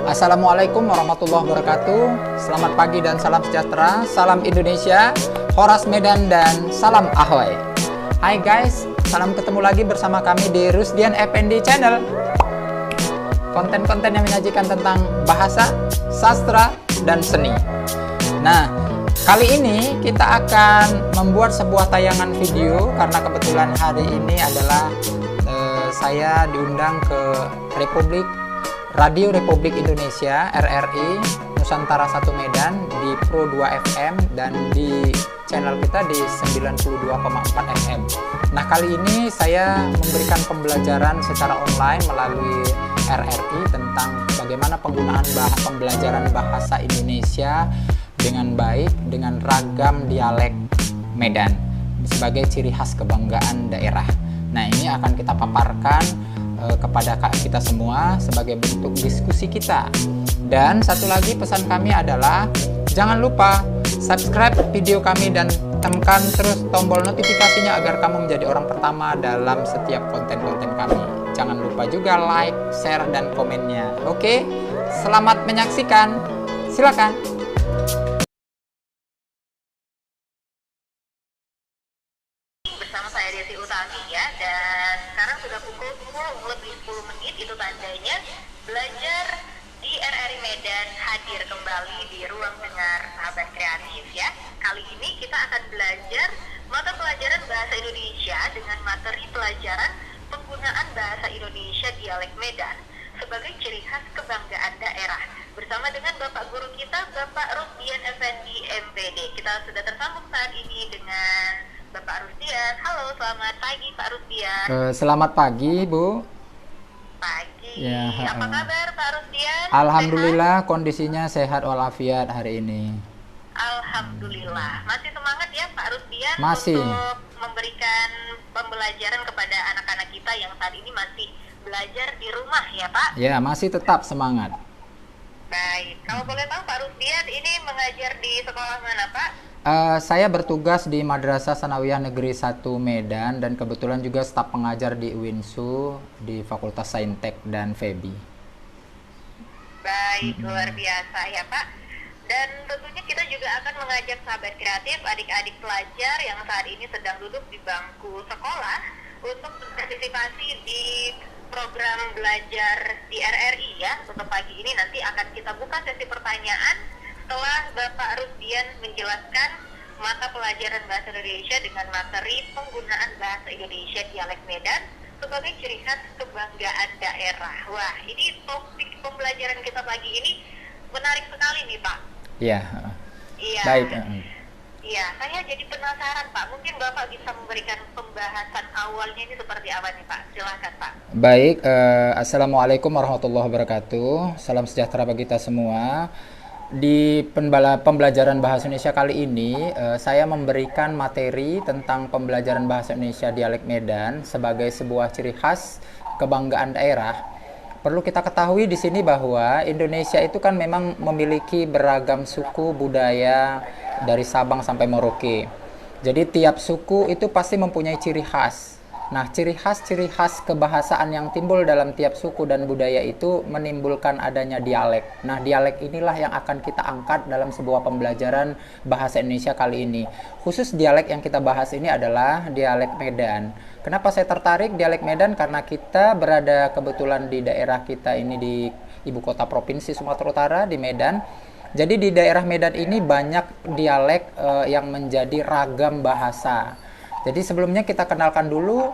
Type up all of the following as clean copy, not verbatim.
Assalamualaikum warahmatullahi wabarakatuh. Selamat pagi dan salam sejahtera. Salam Indonesia, Horas Medan, dan salam Ahoy. Hai guys, salam ketemu lagi bersama kami di Rusdian FND Channel. Konten-konten yang menyajikan tentang bahasa, sastra, dan seni. Nah, kali ini kita akan membuat sebuah tayangan video karena kebetulan hari ini adalah saya diundang ke Radio Republik Indonesia RRI Nusantara 1 Medan di Pro 2 FM dan di channel kita di 92,4 FM. Nah, kali ini saya memberikan pembelajaran secara online melalui RRI tentang bagaimana penggunaan pembelajaran bahasa Indonesia dengan baik dengan ragam dialek Medan sebagai ciri khas kebanggaan daerah. Nah, ini akan kita paparkan kepada kita semua sebagai bentuk diskusi kita. Dan satu lagi pesan kami adalah jangan lupa subscribe video kami dan tekan terus tombol notifikasinya agar kamu menjadi orang pertama dalam setiap konten-konten kami. Jangan lupa juga like, share, dan komennya. Oke, selamat menyaksikan. Silakan. Bersama saya Desi Utami ya, dan sekarang sudah pukul 10:10 itu tandanya belajar di RRI Medan hadir kembali di ruang dengar sahabat kreatif ya. Kali ini kita akan belajar mata pelajaran bahasa Indonesia dengan materi pelajaran penggunaan bahasa Indonesia dialek Medan sebagai ciri khas kebanggaan daerah bersama dengan Bapak Guru kita Bapak Rusdian Effendi MPD. Kita sudah tersambung saat ini dengan Bapak Rusdian. Halo, selamat pagi Pak Rusdian. Selamat pagi, Bu. Pagi. Ya, apa kabar Pak Rusdian? Alhamdulillah, kondisinya sehat walafiat hari ini. Alhamdulillah. Masih semangat ya Pak Rusdian Masih. untuk memberikan pembelajaran kepada anak-anak kita yang saat ini masih belajar di rumah ya Pak? Ya, masih tetap semangat. Baik. Kalau boleh tahu Pak Rusdian ini mengajar di sekolah mana Pak? Saya bertugas di Madrasah Sanawiyah Negeri 1 Medan dan kebetulan juga staf pengajar di UINSU di Fakultas Saintek dan FEBI. Baik, luar biasa ya Pak. Dan tentunya kita juga akan mengajak sahabat kreatif, adik-adik pelajar yang saat ini sedang duduk di bangku sekolah untuk berpartisipasi di program belajar di RRI ya. Untuk pagi ini nanti akan kita buka sesi pertanyaan setelah Bapak Rusdian menjelaskan mata pelajaran bahasa Indonesia dengan materi penggunaan bahasa Indonesia dialek Medan sebagai ciri khas kebanggaan daerah. Wah, ini topik pembelajaran kita pagi ini menarik sekali nih Pak. Iya. Iya. Baik. Iya, saya jadi penasaran Pak. Mungkin Bapak bisa memberikan pembahasan awalnya ini seperti apa nih Pak? Silakan Pak. Baik. Assalamualaikum warahmatullahi wabarakatuh. Salam sejahtera bagi kita semua. Di pembelajaran bahasa Indonesia kali ini, saya memberikan materi tentang pembelajaran bahasa Indonesia dialek Medan sebagai sebuah ciri khas kebanggaan daerah. Perlu kita ketahui di sini bahwa Indonesia itu kan memang memiliki beragam suku budaya dari Sabang sampai Merauke. Jadi tiap suku itu pasti mempunyai ciri khas. Nah, ciri khas kebahasaan yang timbul dalam tiap suku dan budaya itu menimbulkan adanya dialek. Nah, dialek inilah yang akan kita angkat dalam sebuah pembelajaran bahasa Indonesia kali ini. Khusus dialek yang kita bahas ini adalah dialek Medan. Kenapa saya tertarik dialek Medan? Karena kita berada kebetulan di daerah kita ini di ibu kota provinsi Sumatera Utara, di Medan. Jadi di daerah Medan ini banyak dialek yang menjadi ragam bahasa. Jadi sebelumnya kita kenalkan dulu,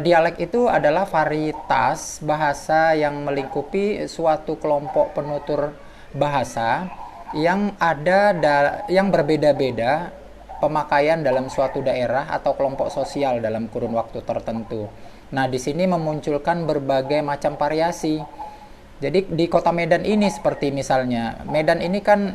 dialek itu adalah varietas bahasa yang melingkupi suatu kelompok penutur bahasa yang yang berbeda-beda pemakaian dalam suatu daerah atau kelompok sosial dalam kurun waktu tertentu. Nah, di sini memunculkan berbagai macam variasi. Jadi di kota Medan ini seperti misalnya, Medan ini kan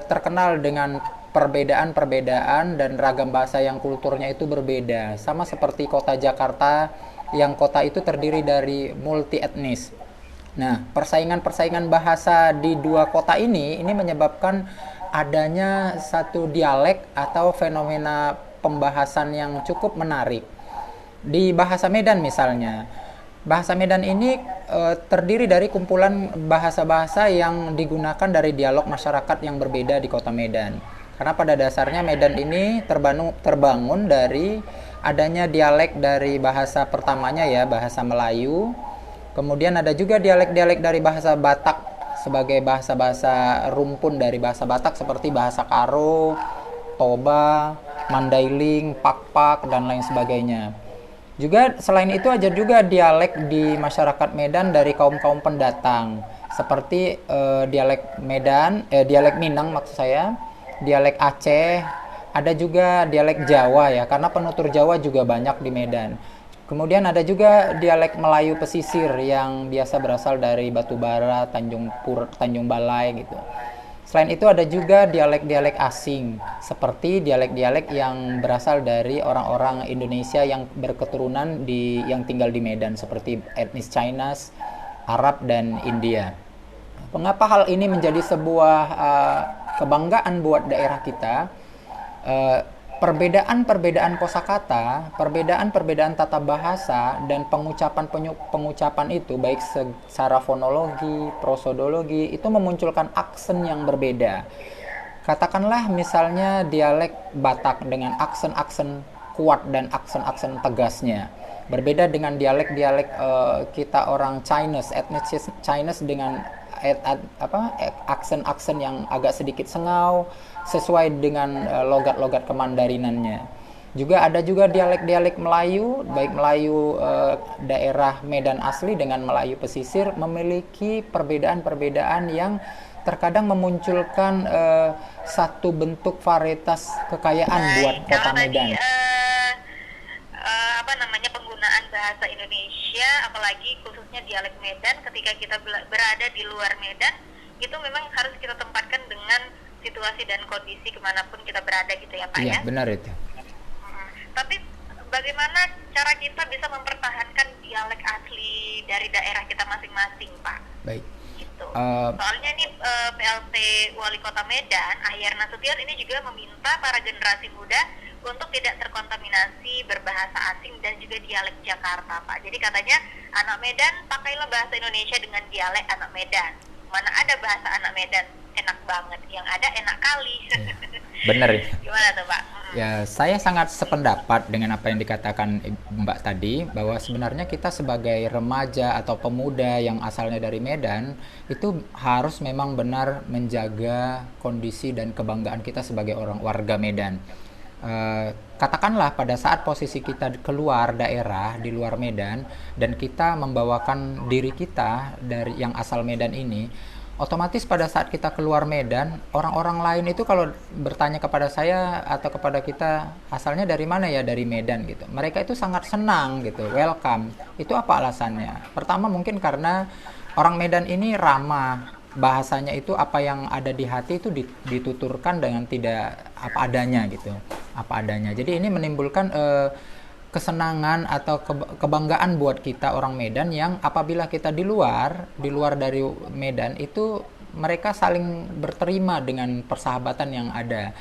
terkenal dengan perbedaan-perbedaan dan ragam bahasa yang kulturnya itu berbeda. Sama seperti kota Jakarta yang kota itu terdiri dari multi etnis. Nah, persaingan-persaingan bahasa di dua kota ini menyebabkan adanya satu dialek atau fenomena pembahasan yang cukup menarik. Di bahasa Medan misalnya, Bahasa Medan ini terdiri dari kumpulan bahasa-bahasa yang digunakan dari dialog masyarakat yang berbeda di Kota Medan. Karena pada dasarnya Medan ini terbangun dari adanya dialek dari bahasa pertamanya ya, bahasa Melayu. Kemudian ada juga dialek-dialek dari bahasa Batak sebagai bahasa-bahasa rumpun dari bahasa Batak seperti bahasa Karo, Toba, Mandailing, Pakpak, dan lain sebagainya. Juga selain itu ada juga dialek di masyarakat Medan dari kaum-kaum pendatang seperti dialek Minang maksud saya, dialek Aceh, ada juga dialek Jawa ya karena penutur Jawa juga banyak di Medan. Kemudian ada juga dialek Melayu pesisir yang biasa berasal dari Batubara, Tanjung Balai gitu. Selain itu ada juga dialek-dialek asing, seperti dialek-dialek yang berasal dari orang-orang Indonesia yang berketurunan yang tinggal di Medan, seperti etnis Chinese, Arab, dan India. Mengapa hal ini menjadi sebuah kebanggaan buat daerah kita? Perbedaan-perbedaan kosakata, perbedaan-perbedaan tata bahasa, dan pengucapan itu baik secara fonologi, prosodologi itu memunculkan aksen yang berbeda. Katakanlah misalnya dialek Batak dengan aksen-aksen kuat dan aksen-aksen tegasnya. Berbeda dengan dialek-dialek kita orang Chinese, etnis Chinese dengan aksen-aksen yang agak sedikit sengau sesuai dengan logat-logat kemandarinannya. Juga ada juga dialek-dialek Melayu, baik Melayu daerah Medan asli dengan Melayu pesisir memiliki perbedaan-perbedaan yang terkadang memunculkan satu bentuk varietas kekayaan buat Kota Medan. Penggunaan bahasa Indonesia, apalagi khususnya dialek Medan, ketika kita berada di luar Medan, itu memang harus kita tempatkan dengan situasi dan kondisi kemanapun kita berada gitu ya Pak ya? Iya, benar itu. Tapi bagaimana cara kita bisa mempertahankan dialek asli dari daerah kita masing-masing Pak? Baik. Gitu. Soalnya nih PLT Wali Kota Medan, Ahyar Nasution ini juga meminta para generasi muda untuk tidak terkontaminasi berbahasa asing dan juga dialek Jakarta Pak. Jadi katanya anak Medan pakailah bahasa Indonesia dengan dialek anak Medan. Mana ada bahasa anak Medan enak banget, yang ada enak kali. Benar. Gimana tuh Pak? Ya, saya sangat sependapat dengan apa yang dikatakan Mbak tadi, bahwa sebenarnya kita sebagai remaja atau pemuda yang asalnya dari Medan itu harus memang benar menjaga kondisi dan kebanggaan kita sebagai orang warga Medan. Katakanlah pada saat posisi kita keluar daerah di luar Medan dan kita membawakan diri kita dari yang asal Medan ini, otomatis pada saat kita keluar Medan, orang-orang lain itu kalau bertanya kepada saya atau kepada kita asalnya dari mana ya, dari Medan gitu, mereka itu sangat senang gitu, welcome. Itu apa alasannya? Pertama mungkin karena orang Medan ini ramah, bahasanya itu apa yang ada di hati itu dituturkan dengan tidak apa adanya gitu, apa adanya. Jadi ini menimbulkan kesenangan atau kebanggaan buat kita orang Medan yang apabila kita di luar dari Medan itu mereka saling berterima dengan persahabatan yang ada.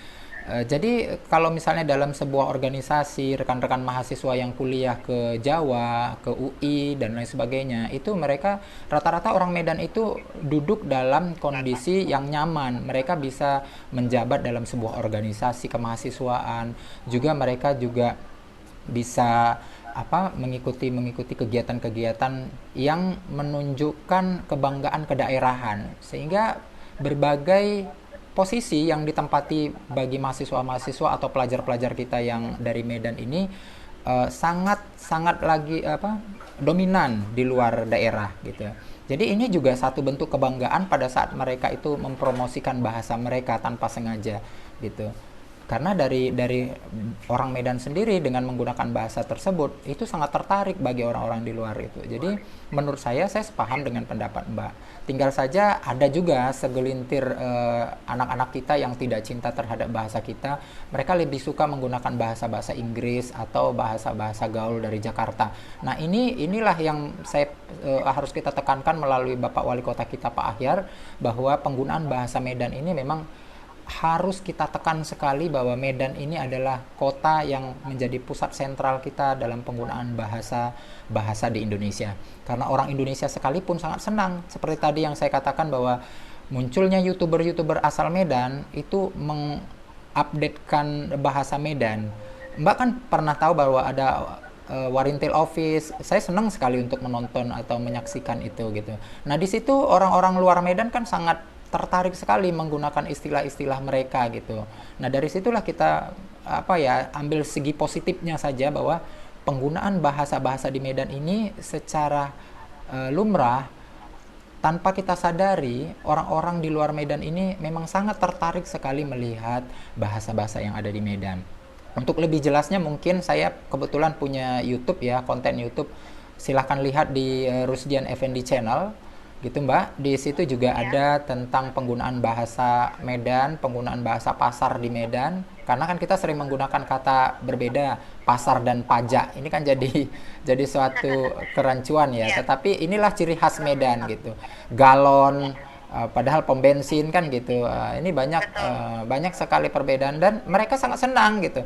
Jadi kalau misalnya dalam sebuah organisasi rekan-rekan mahasiswa yang kuliah ke Jawa, ke UI dan lain sebagainya, itu mereka rata-rata orang Medan itu duduk dalam kondisi yang nyaman. Mereka bisa menjabat dalam sebuah organisasi kemahasiswaan. Juga mereka juga bisa mengikuti kegiatan-kegiatan yang menunjukkan kebanggaan kedaerahan, sehingga berbagai posisi yang ditempati bagi mahasiswa-mahasiswa atau pelajar-pelajar kita yang dari Medan ini sangat lagi dominan di luar daerah gitu. Jadi ini juga satu bentuk kebanggaan pada saat mereka itu mempromosikan bahasa mereka tanpa sengaja gitu. Karena dari orang Medan sendiri dengan menggunakan bahasa tersebut itu sangat tertarik bagi orang-orang di luar itu. Jadi menurut saya sepaham dengan pendapat Mbak. Tinggal saja ada juga segelintir anak-anak kita yang tidak cinta terhadap bahasa kita. Mereka lebih suka menggunakan bahasa-bahasa Inggris atau bahasa-bahasa gaul dari Jakarta. Nah inilah yang saya harus kita tekankan melalui Bapak Wali Kota kita Pak Ahyar, bahwa penggunaan bahasa Medan ini memang harus kita tekan sekali bahwa Medan ini adalah kota yang menjadi pusat sentral kita dalam penggunaan bahasa di Indonesia. Karena orang Indonesia sekalipun sangat senang, seperti tadi yang saya katakan bahwa munculnya YouTuber-YouTuber asal Medan itu mengupdatekan bahasa Medan. Mbak kan pernah tahu bahwa ada Warintil Office. Saya senang sekali untuk menonton atau menyaksikan itu gitu. Nah, di situ orang-orang luar Medan kan sangat tertarik sekali menggunakan istilah-istilah mereka gitu. Nah, dari situlah kita ambil segi positifnya saja bahwa penggunaan bahasa-bahasa di Medan ini secara lumrah tanpa kita sadari, orang-orang di luar Medan ini memang sangat tertarik sekali melihat bahasa-bahasa yang ada di Medan. Untuk lebih jelasnya mungkin saya kebetulan punya YouTube ya, konten YouTube. Silahkan lihat di Rusdian Effendi Channel gitu Mbak. Di situ juga ada tentang penggunaan bahasa Medan, penggunaan bahasa pasar di Medan. Karena kan kita sering menggunakan kata berbeda, pasar dan pajak. Ini kan jadi suatu kerancuan ya. Tetapi inilah ciri khas Medan gitu. Galon, padahal pom bensin kan gitu. Ini banyak sekali perbedaan dan mereka sangat senang gitu.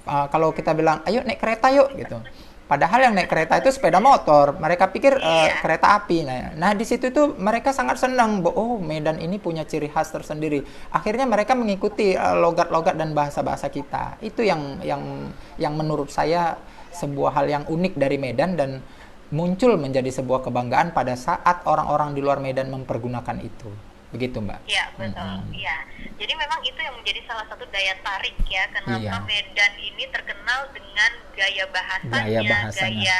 Kalau kita bilang, ayo naik kereta yuk gitu. Padahal yang naik kereta itu sepeda motor, mereka pikir kereta api. Nah di situ tuh mereka sangat senang, oh Medan ini punya ciri khas tersendiri. Akhirnya mereka mengikuti logat-logat dan bahasa-bahasa kita. Itu yang menurut saya sebuah hal yang unik dari Medan dan muncul menjadi sebuah kebanggaan pada saat orang-orang di luar Medan mempergunakan itu. Begitu Mbak. Iya betul. Iya. Jadi memang itu yang menjadi salah satu daya tarik ya kenapa Medan ini terkenal dengan gaya bahasanya, gaya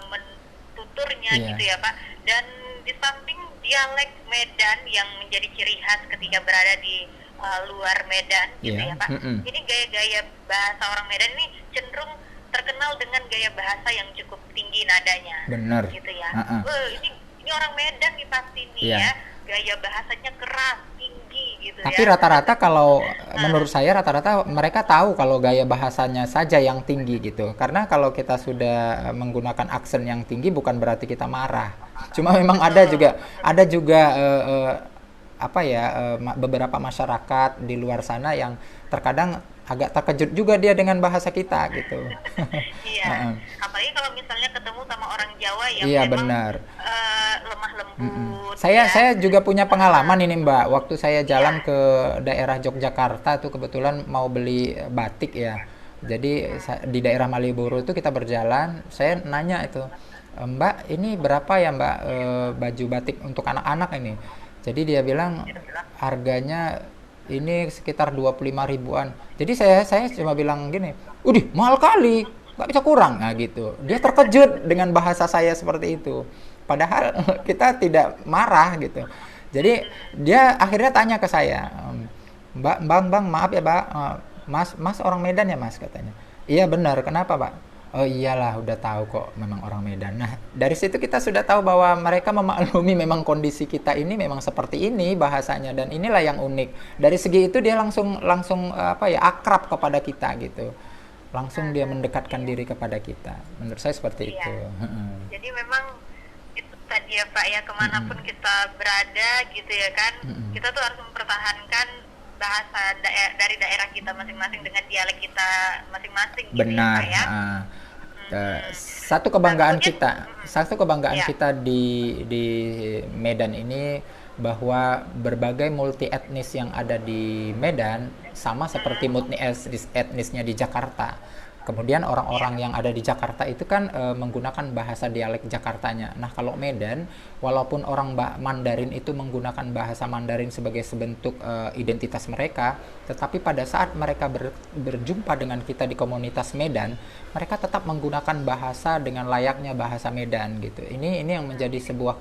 menuturnya gitu ya Pak. Dan di samping dialek Medan yang menjadi ciri khas ketika berada di luar Medan gitu ya Pak. Ini gaya-gaya bahasa orang Medan ini cenderung terkenal dengan gaya bahasa yang cukup tinggi nadanya. Benar. Gitu ya. Ini orang Medan nih pasti nih ya. Gaya bahasanya keras, tinggi gitu. Tapi rata-rata kalau menurut saya rata-rata mereka tahu kalau gaya bahasanya saja yang tinggi gitu. Karena kalau kita sudah menggunakan aksen yang tinggi bukan berarti kita marah. Cuma memang ada juga beberapa masyarakat di luar sana yang terkadang agak terkejut juga dia dengan bahasa kita gitu. Iya. Apalagi kalau misalnya ketemu sama orang Jawa yang memang lemah lembut. Saya juga punya pengalaman ini Mbak. Waktu saya jalan ke daerah Yogyakarta tuh kebetulan mau beli batik ya. Jadi di daerah Malioboro itu kita berjalan, saya nanya itu, Mbak ini berapa ya Mbak baju batik untuk anak-anak ini? Jadi dia bilang harganya ini sekitar 25 ribuan. Jadi saya cuma bilang gini, "Udih, mahal kali, nggak bisa kurang." Nah gitu. Dia terkejut dengan bahasa saya seperti itu. Padahal kita tidak marah gitu. Jadi dia akhirnya tanya ke saya, Bang, maaf ya Pak, Mas orang Medan ya Mas katanya. Iya benar, kenapa Pak? Oh iyalah, udah tahu kok memang orang Medan. Nah, dari situ kita sudah tahu bahwa mereka memaklumi memang kondisi kita ini memang seperti ini bahasanya dan inilah yang unik. Dari segi itu dia langsung akrab kepada kita gitu. Langsung dia mendekatkan diri kepada kita. Menurut saya seperti itu. Jadi memang itu tadi ya Pak ya, kemanapun kita berada gitu ya kan, kita tuh harus mempertahankan bahasa dari daerah kita masing-masing dengan dialek kita masing-masing gitu. Benar. Ya, Satu kebanggaan kita di Medan ini bahwa berbagai multi etnis yang ada di Medan sama seperti multi etnisnya di Jakarta. Kemudian orang-orang yang ada di Jakarta itu kan menggunakan bahasa dialek Jakartanya. Nah kalau Medan, walaupun orang Mandarin itu menggunakan bahasa Mandarin sebagai sebentuk identitas mereka, tetapi pada saat mereka berjumpa dengan kita di komunitas Medan, mereka tetap menggunakan bahasa dengan layaknya bahasa Medan gitu. Ini yang menjadi sebuah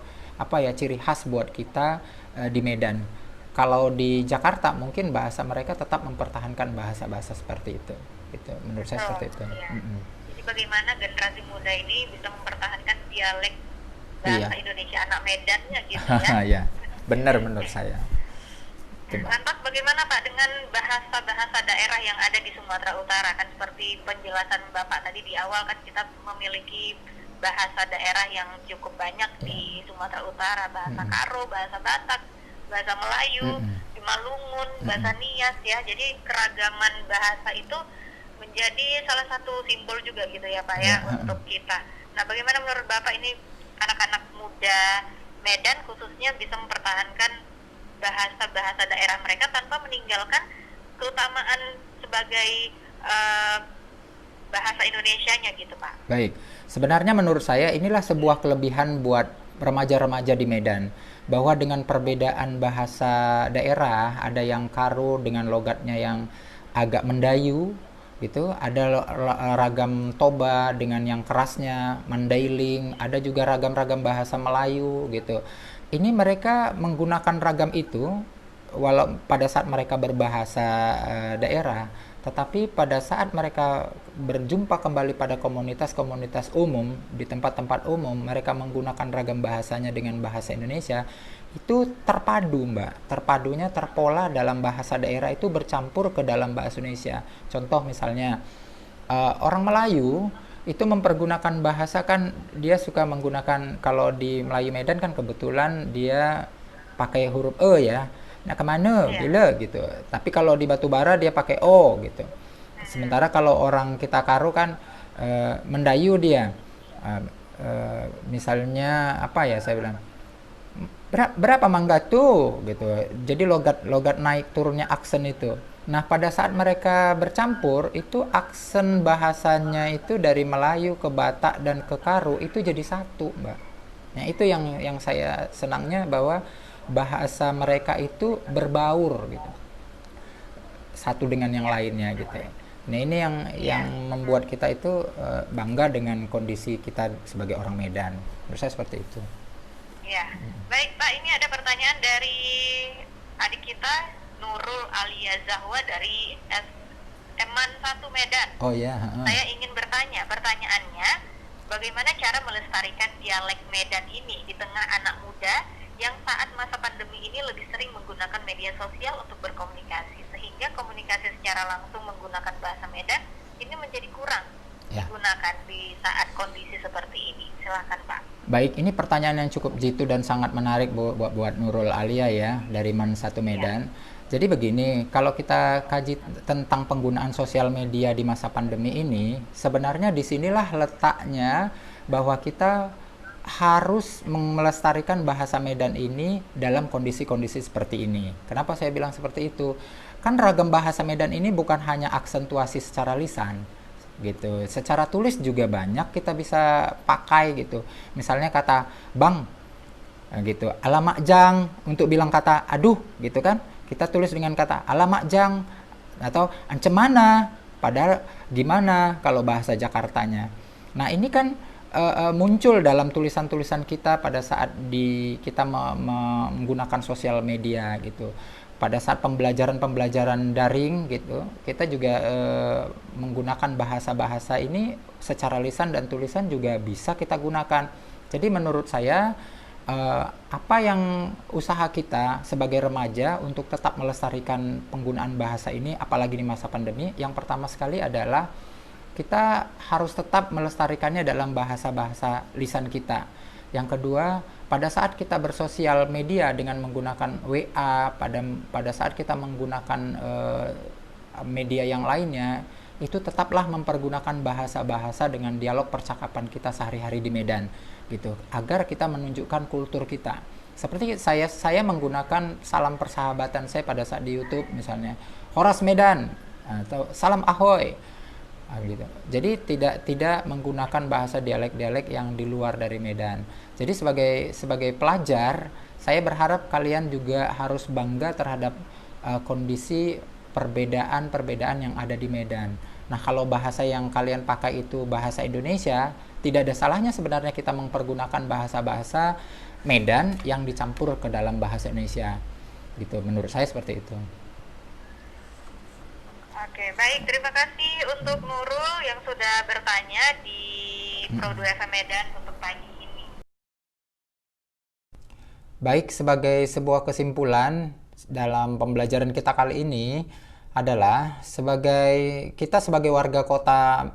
ciri khas buat kita di Medan. Kalau di Jakarta mungkin bahasa mereka tetap mempertahankan bahasa-bahasa seperti itu. Itu menurut saya seperti itu. Iya. Jadi bagaimana generasi muda ini bisa mempertahankan dialek bahasa Indonesia anak Medannya gitu ya. Iya, benar menurut saya. Lantas bagaimana Pak dengan bahasa-bahasa daerah yang ada di Sumatera Utara? Kan seperti penjelasan Bapak tadi di awal kan kita memiliki bahasa daerah yang cukup banyak di Sumatera Utara, bahasa Karo, bahasa Batak, bahasa Melayu, di Malungun, bahasa Nias ya. Jadi keragaman bahasa itu menjadi salah satu simbol juga gitu ya Pak ya Ya, untuk kita. Nah, bagaimana menurut Bapak ini anak-anak muda Medan khususnya bisa mempertahankan bahasa-bahasa daerah mereka tanpa meninggalkan keutamaan sebagai eh, bahasa Indonesianya gitu Pak? baik. Sebenarnya menurut saya inilah sebuah kelebihan buat remaja-remaja di Medan, bahwa dengan perbedaan bahasa daerah, ada yang Karo dengan logatnya yang agak Mendayu gitu, ada ragam Toba dengan yang kerasnya Mandailing, ada juga ragam-ragam bahasa Melayu gitu. Ini mereka menggunakan ragam itu walau pada saat mereka berbahasa daerah, tetapi pada saat mereka berjumpa kembali pada komunitas-komunitas umum, di tempat-tempat umum, mereka menggunakan ragam bahasanya dengan bahasa Indonesia, itu terpadu, Mbak. Terpadunya terpola dalam bahasa daerah itu bercampur ke dalam bahasa Indonesia. Contoh misalnya, orang Melayu itu mempergunakan bahasa, kan dia suka menggunakan, kalau di Melayu Medan kan kebetulan dia pakai huruf E ya, nak kemana Iya. bila gitu, tapi kalau di Batubara dia pakai O gitu. Mm-mm. Sementara kalau orang kita Karo kan Mendayu dia. Misalnya apa ya, saya bilang berapa mangga tuh gitu, jadi logat logat naik turunnya aksen itu. Nah pada saat mereka bercampur itu aksen bahasanya itu dari Melayu ke Batak dan ke Karo itu jadi satu, Mbak. Nah itu yang saya senangnya, bahwa bahasa mereka itu berbaur gitu, satu dengan yang Ya, lainnya gitu ya. Nah ini yang iya. membuat kita itu bangga dengan kondisi kita sebagai orang Medan. Menurut saya seperti itu. Ya, baik Pak, ini ada pertanyaan dari adik kita Nurul Alia Zahwa dari Eman 1 Medan. Oh ya, Saya ingin bertanya, pertanyaannya, bagaimana cara melestarikan dialek Medan ini di tengah anak muda yang saat masa pandemi ini lebih sering menggunakan media sosial untuk berkomunikasi, sehingga komunikasi secara langsung menggunakan bahasa Medan ini menjadi kurang ya. digunakan di saat kondisi seperti ini. Silakan Pak. Baik, ini pertanyaan yang cukup jitu dan sangat menarik buat Nurul Alia ya, dari Man 1 Ya, Medan. Jadi begini, kalau kita kaji tentang penggunaan sosial media di masa pandemi ini, sebenarnya disinilah letaknya bahwa kita harus melestarikan bahasa Medan ini dalam kondisi-kondisi seperti ini. Kenapa saya bilang seperti itu? Kan ragam bahasa Medan ini bukan hanya aksentuasi secara lisan, gitu. Secara tulis juga banyak kita bisa pakai gitu. Misalnya kata bang, gitu. Alamak jang, untuk bilang kata aduh gitu kan. Kita tulis dengan kata alamak jang, atau ancemana, padahal gimana kalau bahasa Jakartanya. Nah, ini kan muncul dalam tulisan-tulisan kita pada saat kita menggunakan sosial media gitu. Pada saat pembelajaran daring gitu, kita juga menggunakan bahasa-bahasa ini secara lisan dan tulisan juga bisa kita gunakan. Jadi menurut saya apa yang usaha kita sebagai remaja untuk tetap melestarikan penggunaan bahasa ini, apalagi di masa pandemi, yang pertama sekali adalah kita harus tetap melestarikannya dalam bahasa-bahasa lisan kita. Yang kedua, pada saat kita bersosial media dengan menggunakan WA, pada saat kita menggunakan media yang lainnya, itu tetaplah mempergunakan bahasa-bahasa dengan dialog percakapan kita sehari-hari di Medan gitu, agar kita menunjukkan kultur kita. Seperti saya menggunakan salam persahabatan saya pada saat di YouTube misalnya, Horas Medan atau salam ahoy. Gitu. Jadi tidak menggunakan bahasa dialek-dialek yang di luar dari Medan. Jadi sebagai pelajar, saya berharap kalian juga harus bangga terhadap kondisi perbedaan-perbedaan yang ada di Medan. Nah, kalau bahasa yang kalian pakai itu bahasa Indonesia, tidak ada salahnya sebenarnya kita mempergunakan bahasa-bahasa Medan yang dicampur ke dalam bahasa Indonesia. Gitu, menurut saya seperti itu. oke, baik. Terima kasih untuk Nurul yang sudah bertanya di Pro 2 FM Medan untuk pagi ini. Baik, sebagai sebuah kesimpulan dalam pembelajaran kita kali ini adalah kita sebagai warga kota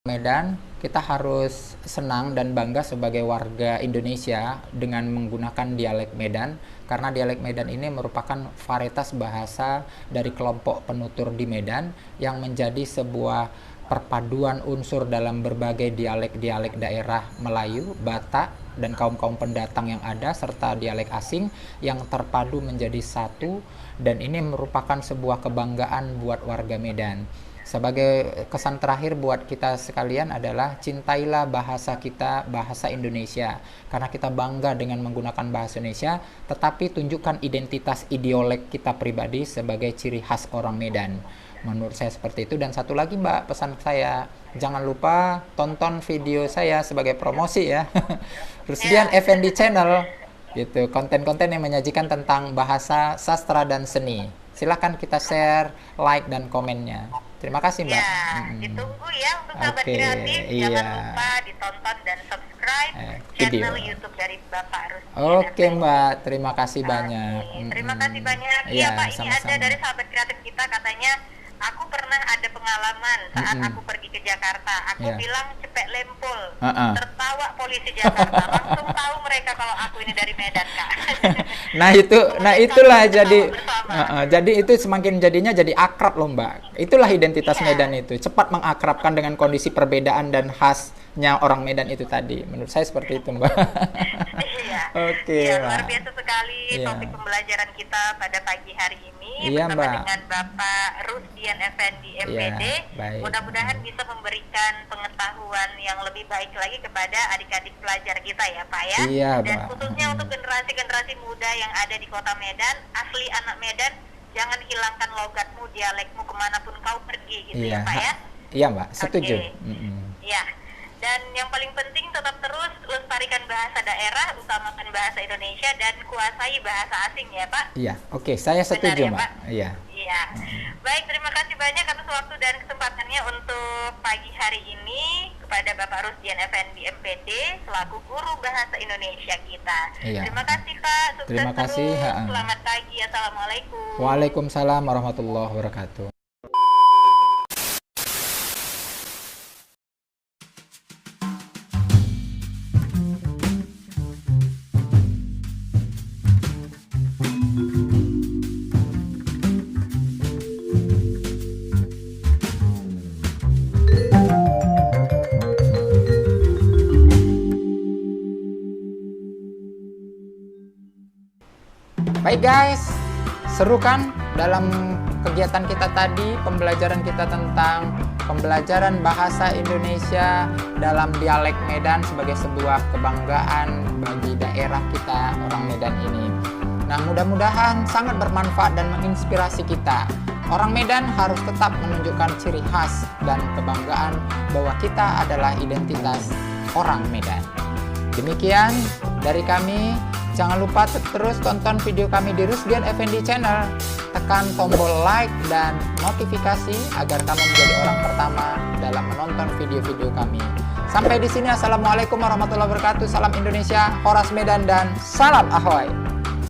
Medan, kita harus senang dan bangga sebagai warga Indonesia dengan menggunakan dialek Medan, karena dialek Medan ini merupakan varietas bahasa dari kelompok penutur di Medan yang menjadi sebuah perpaduan unsur dalam berbagai dialek-dialek daerah Melayu, Batak, dan kaum-kaum pendatang yang ada, serta dialek asing yang terpadu menjadi satu, dan ini merupakan sebuah kebanggaan buat warga Medan. Sebagai kesan terakhir buat kita sekalian adalah cintailah bahasa kita, bahasa Indonesia. Karena kita bangga dengan menggunakan bahasa Indonesia, tetapi tunjukkan identitas ideolek kita pribadi sebagai ciri khas orang Medan. Menurut saya seperti itu. Dan satu lagi Mbak, pesan saya, jangan lupa tonton video saya sebagai promosi ya. Rusdian Effendi Channel. Gitu, konten-konten yang menyajikan tentang bahasa, sastra, dan seni. Silahkan kita share, like, dan komennya. Terima kasih Mbak. Ya, ditunggu ya untuk sahabat kreatif. Jangan lupa ditonton dan subscribe channel YouTube dari Bapak Rusdian. Oke Mbak, terima kasih banyak. Terima kasih banyak. Iya Pak, ini ada dari sahabat kreatif kita katanya, aku pernah ada pengalaman saat aku pergi ke Jakarta. Aku bilang cepek lempol, tertawa polisi Jakarta. Langsung tahu mereka kalau aku ini dari Medan, Kak. Nah itulah jadi itu semakin jadinya jadi akrab loh Mbak. Itulah identitas Medan itu, cepat mengakrabkan dengan kondisi perbedaan dan khasnya orang Medan itu tadi. Menurut saya seperti itu Mbak. Oke, luar biasa sekali topik pembelajaran kita pada pagi hari ini bersama dengan Bapak Rusdian Effendi MPD. Mudah-mudahan bisa memberikan pengetahuan yang lebih baik lagi kepada adik-adik pelajar kita ya Pak ya. Dan khususnya untuk generasi-generasi muda yang ada di kota Medan, asli anak Medan, jangan hilangkan logatmu, dialekmu kemanapun kau pergi gitu ya Pak ya. Iya Mbak, setuju. Iya. Dan yang paling penting tetap terus lestarikan bahasa daerah, utamakan bahasa Indonesia, dan kuasai bahasa asing ya Pak. Iya, oke, saya setuju Mbak. Mbak. Iya. Baik, terima kasih banyak atas waktu dan kesempatannya untuk pagi hari ini kepada Bapak Rusdian Effendi MPD selaku guru bahasa Indonesia kita. Terima kasih Kak, sukses terima kasih. Terus. Selamat pagi, assalamualaikum. Waalaikumsalam warahmatullahi wabarakatuh. Baik guys, seru kan dalam kegiatan kita tadi, pembelajaran kita tentang pembelajaran bahasa Indonesia dalam dialek Medan sebagai sebuah kebanggaan bagi daerah kita orang Medan ini. Nah, mudah-mudahan sangat bermanfaat dan menginspirasi kita. Orang Medan harus tetap menunjukkan ciri khas dan kebanggaan bahwa kita adalah identitas orang Medan. Demikian dari kami. Jangan lupa terus tonton video kami di Rusdian Effendi Channel. Tekan tombol like dan notifikasi agar kamu menjadi orang pertama dalam menonton video-video kami. Sampai di sini, assalamualaikum warahmatullahi wabarakatuh. Salam Indonesia, Horas Medan, dan salam Ahoy.